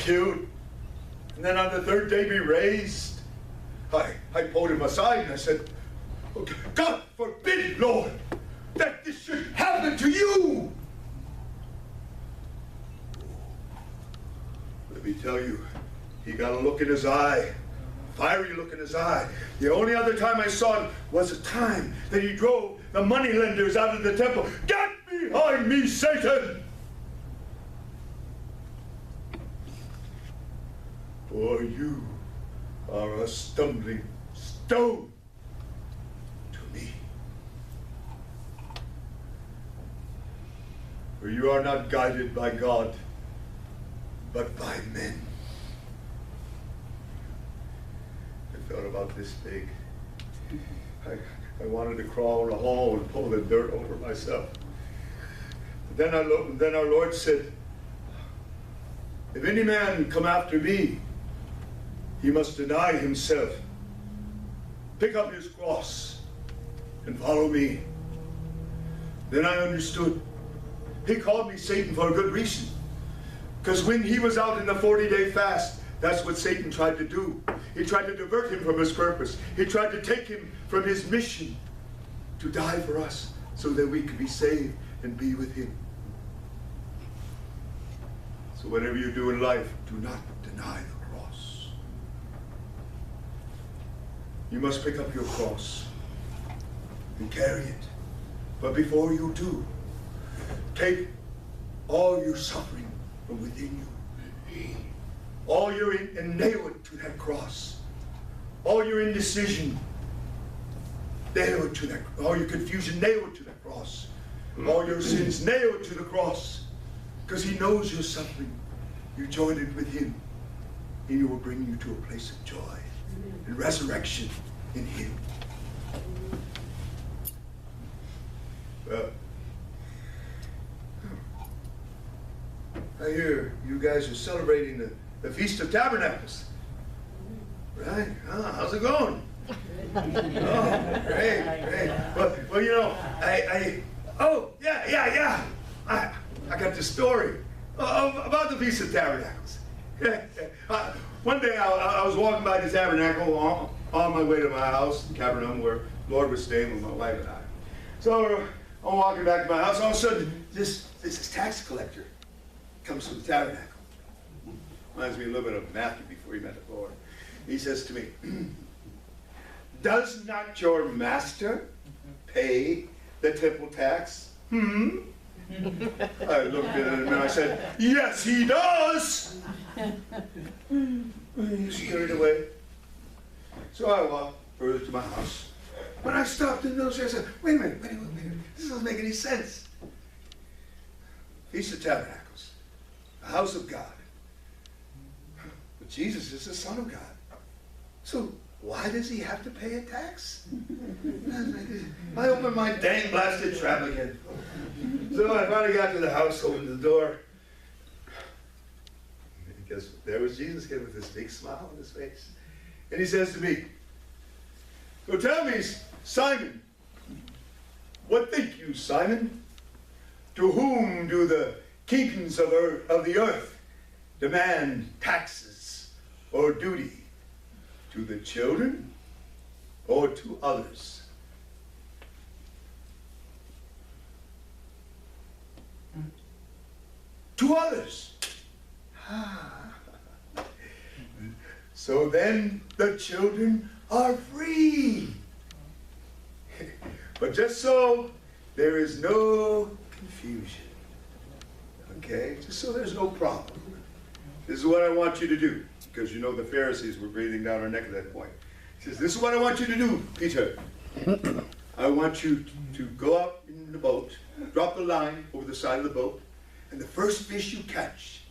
killed, and then on the third day be raised. I pulled him aside and I said, "Okay, God forbid, Lord, that this should happen to you." Let me tell you, he got a look in his eye, fiery look in his eye. The only other time I saw it was the time that he drove the moneylenders out of the temple. "Get behind me, Satan!" For you are a stumbling stone to me. For you are not guided by God, but by men. I thought about this big. I wanted to crawl in a hole and pull the dirt over myself. Then our Lord said, "If any man come after me, he must deny himself, pick up his cross, and follow me." Then I understood. He called me Satan for a good reason. Because when he was out in the 40-day fast, that's what Satan tried to do. He tried to divert him from his purpose. He tried to take him from his mission to die for us so that we could be saved and be with him. So whatever you do in life, do not deny the cross. You must pick up your cross and carry it. But before you do, take all your suffering from within you. All your and nail it to that cross. All your indecision, nail it to that. All your confusion, nail it to that cross. All your sins, nail it to the cross. Because he knows your suffering. You join it with him. And he will bring you to a place of joy and resurrection in him. Well, I hear you guys are celebrating the Feast of Tabernacles. Right? How's it going? Oh, great. Well, you know, I got the story about the Feast of Tabernacles. One day I was walking by the tabernacle on my way to my house in Capernaum, where Lord was staying with my wife and I. So I'm walking back to my house. All of a sudden, this tax collector comes to the tabernacle. Reminds me a little bit of Matthew before he met the Lord. He says to me, "Does not your master pay the temple tax?" I looked at him and I said, "Yes, he does." He scurried away. So I walked further to my house. When I stopped in the middle, I said, wait a minute. This doesn't make any sense. Feast of Tabernacles, the house of God. But Jesus is the Son of God. So why does he have to pay a tax? I opened my dang blasted trap again. So I finally got to the house, opened the door. Because there was Jesus again with this big smile on his face. And he says to me, "So tell me, Simon, what think you, Simon? To whom do the kingdoms of the earth demand taxes or duty? To the children or to others?" To others. So then the children are free. But just so there is no confusion, okay? Just so there's no problem. This is what I want you to do. Because you know the Pharisees were breathing down our neck at that point. He says, "This is what I want you to do, Peter. I want you to go out in the boat, drop the line over the side of the boat, and the first fish you catch,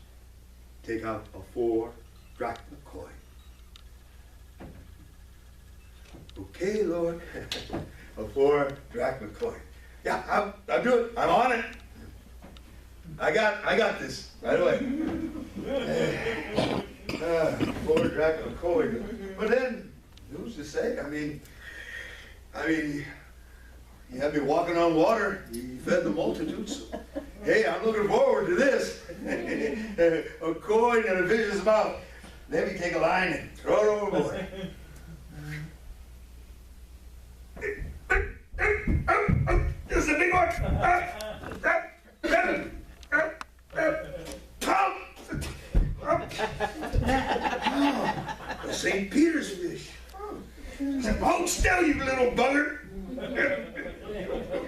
take out a 4 drachma coin." Okay, Lord. A 4 drachma coin. Yeah, I'll do it. I'm on it. I got this right away. 4 drachma coin. But then, who's to say? I mean, he had me walking on water. He fed the multitudes. Hey, I'm looking forward to this. A coin and a fish's mouth. Let me take a line and throw it overboard. This is a big one. St. Peter's fish. Hold still, you little bugger.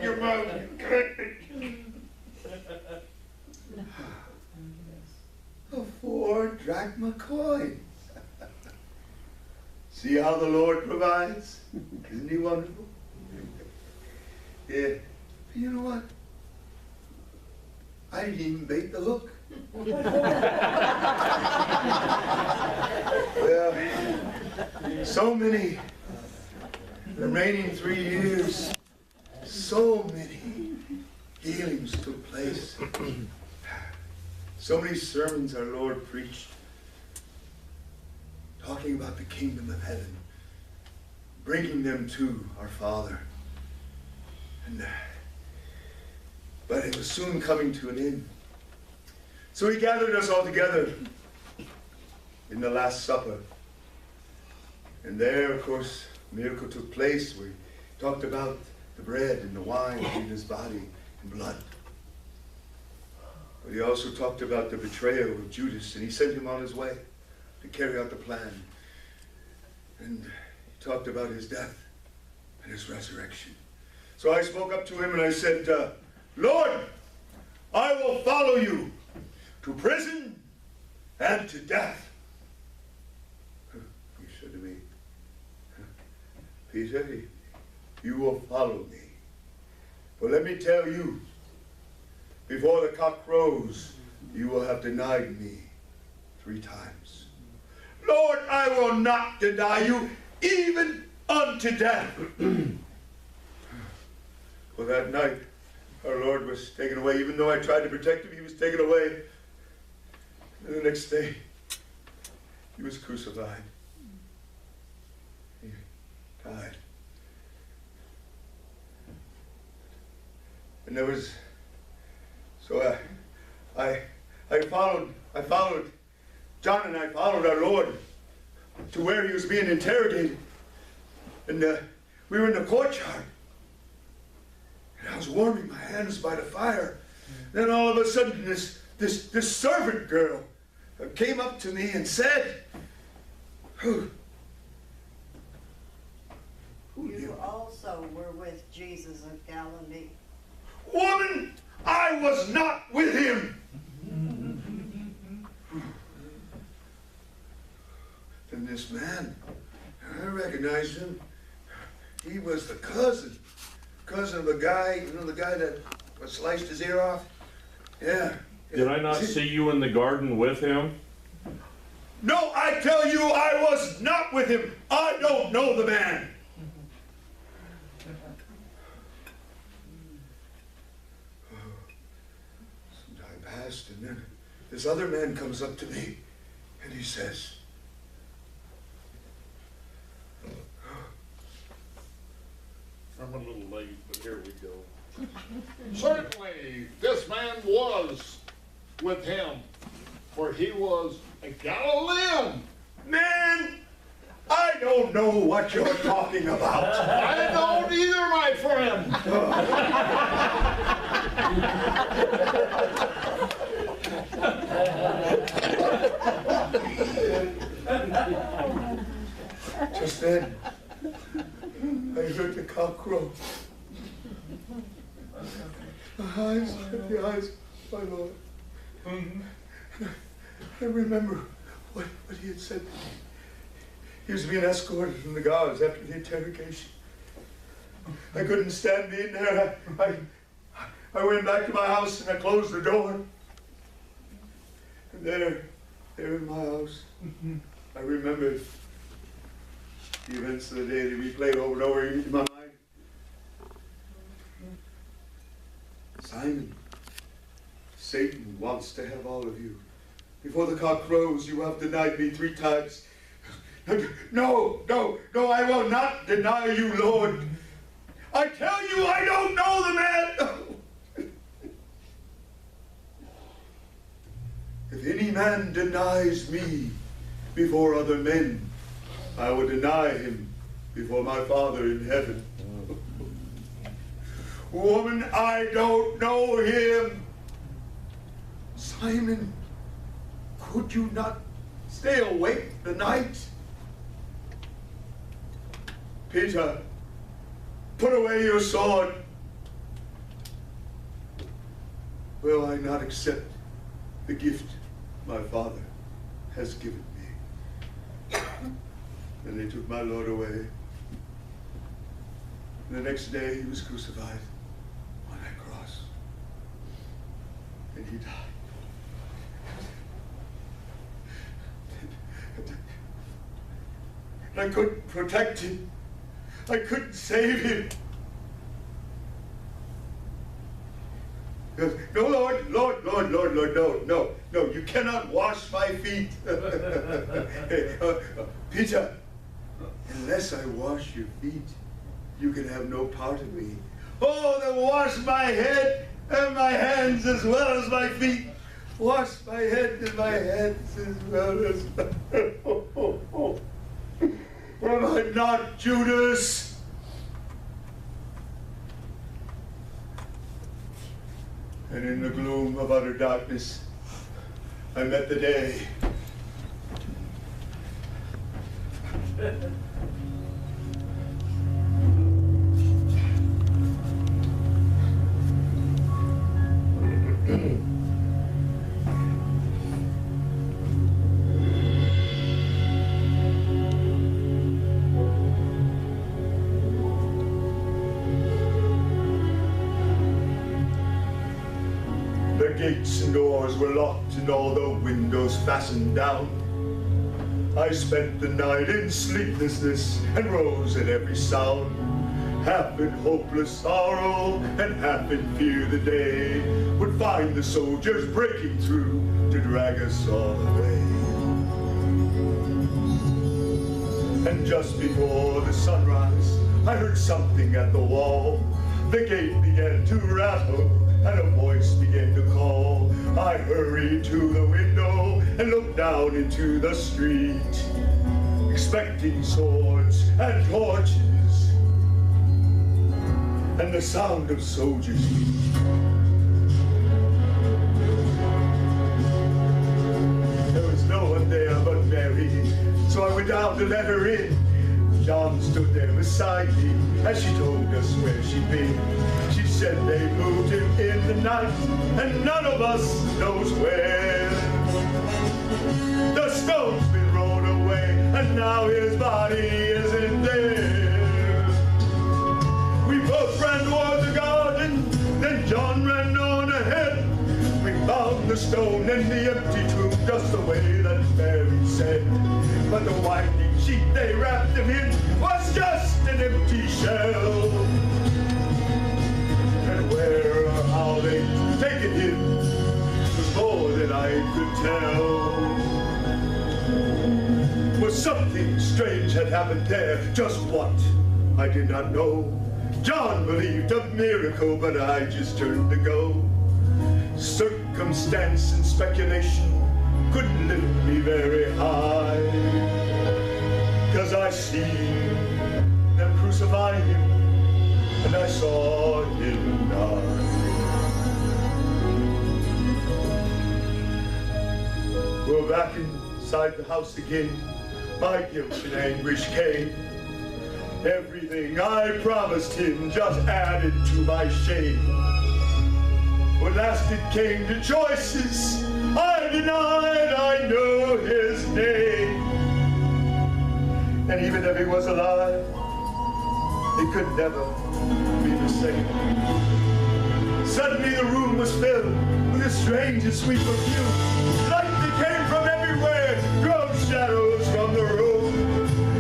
Your mouth. A 4 drachma coin. See how the Lord provides? Isn't he wonderful? Yeah. You know what? I didn't even bait the hook. Well, so many, the remaining 3 years, so many healings took place. So many sermons our Lord preached, talking about the kingdom of heaven, bringing them to our Father. But it was soon coming to an end. So he gathered us all together in the Last Supper. And there, of course, a miracle took place where he talked about the bread and the wine in his body and blood. But he also talked about the betrayal of Judas, and he sent him on his way to carry out the plan. And he talked about his death and his resurrection. So I spoke up to him and I said, Lord, I will follow you to prison and to death. He said to me, Peter, you will follow me. But let me tell you, before the cock crows, you will have denied me 3 times. Lord, I will not deny you, even unto death. Well, that night, our Lord was taken away. Even though I tried to protect him, he was taken away. And the next day, he was crucified. He died. And there was, so I followed, John and I followed our Lord to where he was being interrogated. And we were in the courtyard. And I was warming my hands by the fire. Then all of a sudden, this servant girl came up to me and said, "Who You also were with Jesus of Galilee." Woman, I was not with him. Then this man, I recognized him. He was the cousin of the guy, the guy that sliced his ear off. Yeah. Did I not see you in the garden with him? No, I tell you, I was not with him. I don't know the man. Some time passed, and then this other man comes up to me, and he says, I'm a little late, but here we go. Certainly, this man was with him, for he was a Galilean. man, I don't know what you're talking about. I don't either, my friend. Just then, I heard the cock crow. The eyes of my Lord. I remember what he had said to me. He was being escorted from the guards after the interrogation. I couldn't stand being there. I went back to my house and I closed the door. And there in my house, I remembered the events of the day that we played over and over in my mind. Simon, Satan wants to have all of you. Before the cock crows, you have denied me 3 times. No, I will not deny you, Lord. I tell you, I don't know the man. if any man denies me before other men, I will deny him before my Father in heaven. Woman, I don't know him. Simon, could you not stay awake the night? Peter, put away your sword. Will I not accept the gift my Father has given me? And they took my Lord away. And the next day he was crucified on that cross. And he died. And I couldn't protect him. I couldn't save him. No, Lord, no, you cannot wash my feet. Peter, unless I wash your feet, you can have no part of me. Oh, then wash my head and my hands as well as my feet. Wash my head and my hands as well as my... Am I not Judas? And in the gloom of utter darkness, I met the day. The gates and doors were locked and all the windows fastened down. I spent the night in sleeplessness and rose at every sound, half in hopeless sorrow and half in fear the day would find the soldiers breaking through to drag us all away. And just before the sunrise, I heard something at the wall. The gate began to rattle and a voice began to call. I hurried to the window and looked down into the street, expecting swords and torches and the sound of soldiers' feet. There was no one there but Mary, so I went down to let her in. John stood there beside me as she told us where she'd been. She said they moved him in the night and none of us knows where. The stone's been rolled away and now his body isn't there. We both ran toward the garden, then John ran on ahead. We found the stone and the empty tomb just the way that Mary said. But the winding sheet they wrapped him in was just an empty shell. And where or how they'd taken him was more than I could tell. For something strange had happened there, just what, I did not know. John believed a miracle, but I just turned to go. Circumstance and speculation couldn't lift me very high, 'cause I seen them crucify him, and I saw him die. We're back inside the house again. My guilt and anguish came. Everything I promised him just added to my shame. When last it came to choices, I denied I knew his name. And even if he was alive, it could never be the same. Suddenly the room was filled with a strange and sweet perfume. Light that came from everywhere drove shadows from the room.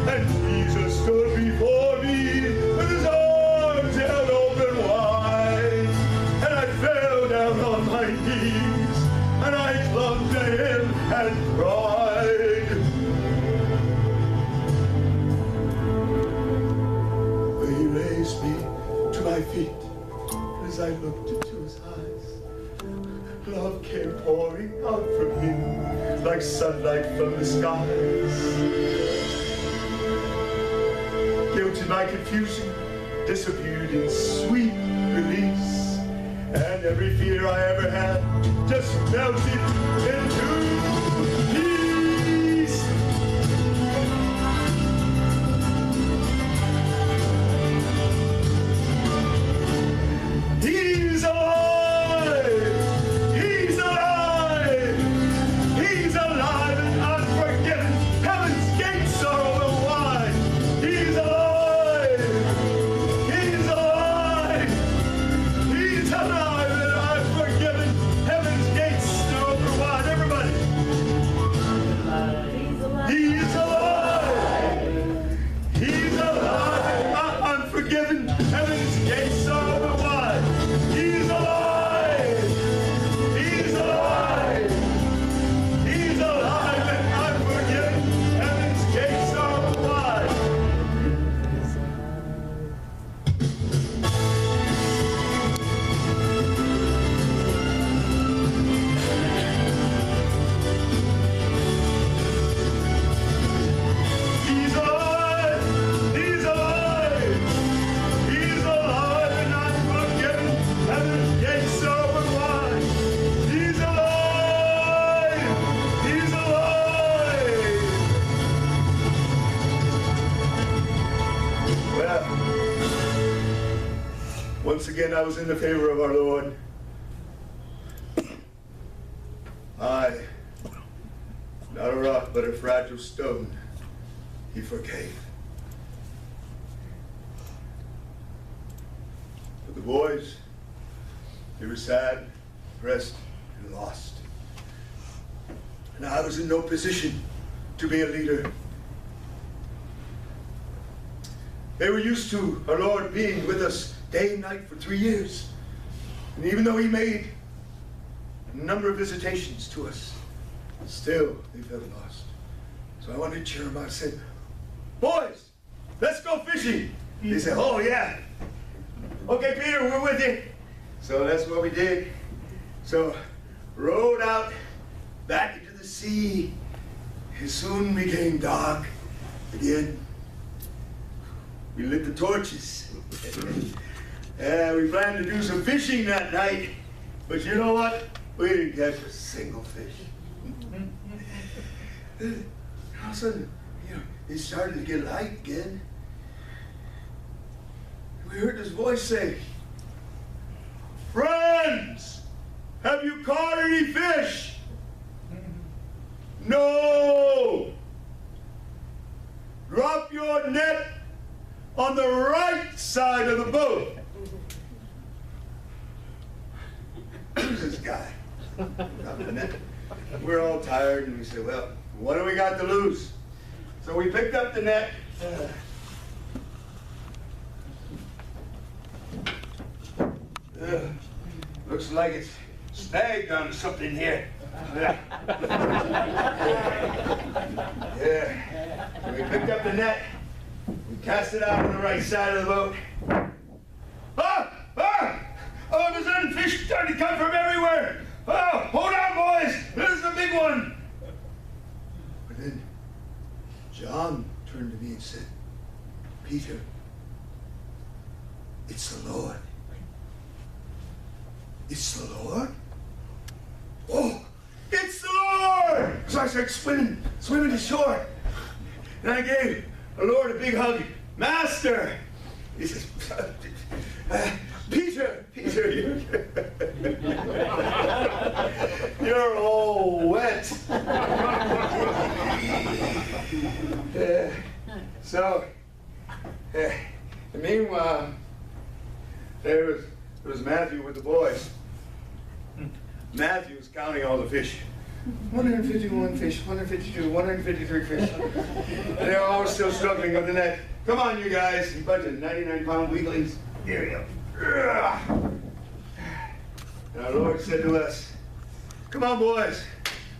And Jesus stood before me with his arms held open wide. And I fell down on my knees and I clung to him and cried. But he raised me to my feet, and as I looked into his eyes, love came pouring out from him. like sunlight from the skies. Guilt in my confusion disappeared in sweet release, and every fear I ever had just melted into peace. He's alive! He's alive! He's alive and unforgiven. Heaven's gates are open wide. He's alive! He's alive! He's alive and unforgiven. Heaven's gates are open wide. Everybody! He's alive! He's alive and unforgiven. Heaven's gates are open wide. He's alive! He's alive! He's alive and unforgiven. Heaven's gates are open wide. He's alive! He's alive! He's alive and unforgiven. Heaven's gates are open wide. He's alive! He's alive! Well, once again I was in the favor of our Lord. I, not a rock but a fragile stone, he forgave. But the boys, they were sad, depressed, and lost. And I was in no position to be a leader. They were used to our Lord being with us day and night for 3 years. And even though he made a number of visitations to us, still they felt lost. So I wanted to cheer them out. I said, boys, let's go fishing. They said, oh yeah. Okay, Peter, we're with you. So that's what we did. So rowed out back into the sea. It soon became dark again. We lit the torches. We planned to do some fishing that night. But you know what? We didn't catch a single fish. All of a sudden, it started to get light again. We heard this voice say, friends, have you caught any fish? No. Drop your net on the right side of the boat. Who's this guy? Dropping the net. We're all tired and we said, well, what do we got to lose? So we picked up the net. Looks like it's snagged on something here. Yeah. So we picked up the net. We cast it out on the right side of the boat. All of a sudden, fish started to come from everywhere. Oh, hold on, boys. This is the big one. But then John turned to me and said, Peter, it's the Lord. It's the Lord? Oh, it's the Lord! So I started swimming to shore. And I gave the Lord a big hug. Master! He says, Peter, you're all wet. Meanwhile, there was Matthew with the boys. Matthew was counting all the fish. 151 fish, 152, 153 fish. And they're all still struggling with the net. Come on, you guys. You bunch of 99-pound weaklings. Here we go. And our Lord said to us, come on, boys.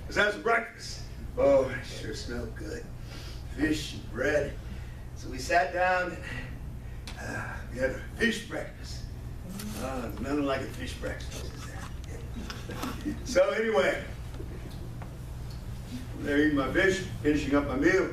Let's have some breakfast. Oh, it sure smelled good. Fish and bread. So we sat down and we had a fish breakfast. Oh, there's nothing like a fish breakfast, is there? So anyway, There eating my fish, finishing up my meal.